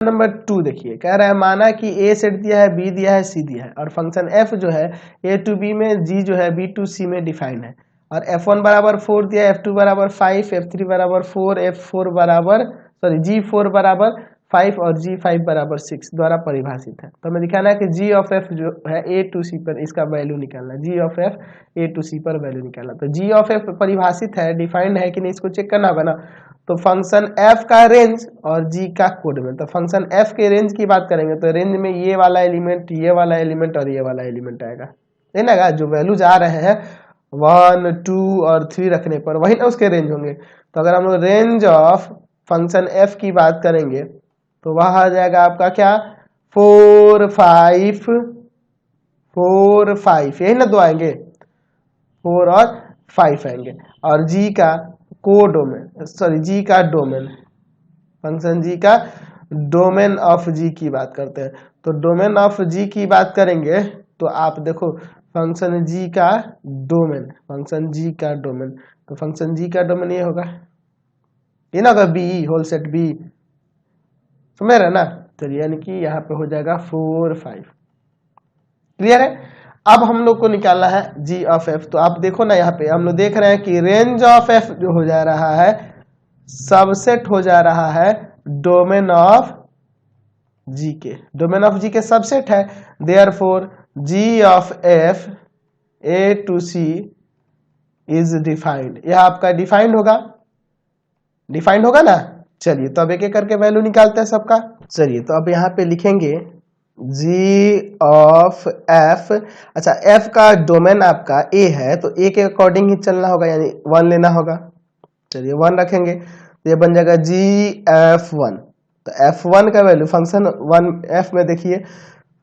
Number 2 देखिए, कह रहा है माना कि ए सेट दिया है, बी दिया है, सी दिया है और फंक्शन एफ जो है ए टू बी में, जी जो है बी टू सी में डिफाइंड है और f1 बराबर 4 दिया है, f2 बराबर 5, f3 बराबर 4, f4 बराबर g4 बराबर 5 और g5 बराबर 6 द्वारा परिभाषित है। तो हमें दिखाना है कि g ऑफ f जो है a टू सी पर इसका वैल्यू निकालना है, g of f a to C पर वैल्यू निकालना। तो g ऑफ f परिभाषित है, डिफाइंड है कि नहीं, इसको चेक करना होगा ना। तो फंक्शन f का रेंज और g का कोडमेन, तो फंक्शन f के रेंज की बात करेंगे तो रेंज में ये वाला एलिमेंट, ये वाला एलिमेंट और ये वाला एलिमेंट आएगा, देना जो वैल्यूज आ रहे हैं 1, 2 और 3 रखने पर वही ना उसके रेंज होंगे। तो अगर हम लोग रेंज ऑफ फंक्शन f की बात करेंगे तो वह आ जाएगा आपका क्या, 4, 5, 4, 5, यही ना दो आएंगे, 4 और 5 आएंगे। और g का कोडोमेन, जी का डोमेन, फंक्शन जी का डोमेन ऑफ जी की बात करते हैं। तो डोमेन ऑफ जी की बात करेंगे तो आप देखो फंक्शन जी का डोमेन, फंक्शन जी का डोमेन, तो फंक्शन जी का डोमेन ये होगा, ये ना होगा बी होल सेट बी, समझ रहे ना। चलिए यानी कि यहाँ पे हो जाएगा 4, 5, क्लियर है। अब हम लोग को निकालना है जी ऑफ एफ। तो आप देखो ना यहाँ पे हम लोग देख रहे हैं कि रेंज ऑफ एफ जो हो जा रहा है सबसेट हो जा रहा है डोमेन ऑफ जी के, डोमेन ऑफ जी के सबसेट है, therefore G of F A to C is defined, यह आपका डिफाइंड होगा, डिफाइंड होगा ना। चलिए तो अब एक एक करके वैल्यू निकालते हैं सबका। चलिए तो अब यहाँ पे लिखेंगे जी ऑफ एफ, अच्छा एफ का डोमेन आपका ए है तो ए के अकॉर्डिंग ही चलना होगा, यानी 1 लेना होगा। चलिए 1 रखेंगे तो ये बन जाएगा जी एफ 1। तो f1 का वैल्यू फंक्शन 1 f में देखिए,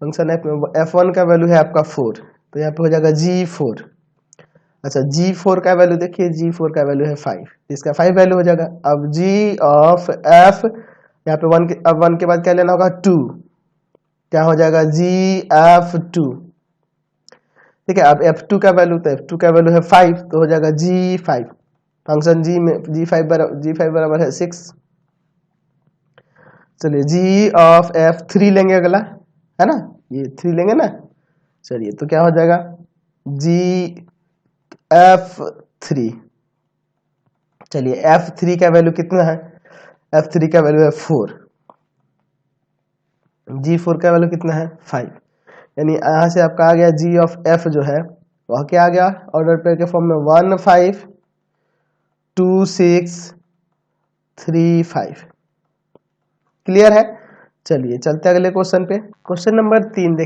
फंक्शन f में f1 का वैल्यू है आपका 4, तो यहाँ पे हो जाएगा g4। अच्छा g4 का वैल्यू देखिए, g4 का वैल्यू है 5, इसका 5 वैल्यू हो जाएगा। अब g ऑफ f यहाँ पे 1 के, अब 1 के बाद क्या लेना होगा 2, क्या हो जाएगा gf2, ठीक है। अब f2 का वैल्यू, तो f2 का वैल्यू है 5 तो हो जाएगा g5, फंक्शन g में g5 बराबर है 6। चलिए जी ऑफ f3 लेंगे अगला, है ना, ये 3 लेंगे ना। चलिए तो क्या हो जाएगा जी f3, चलिए f3 का वैल्यू कितना है, f3 का वैल्यू है 4, g4 का वैल्यू कितना है 5, यानी यहाँ से आपका आ गया जी ऑफ f जो है वह क्या आ गया ऑर्डर पेयर के फॉर्म में 1, 5, 2, 6, 3, 5, क्लियर है। चलिए चलते अगले क्वेश्चन पे, क्वेश्चन नंबर 3 देखिए।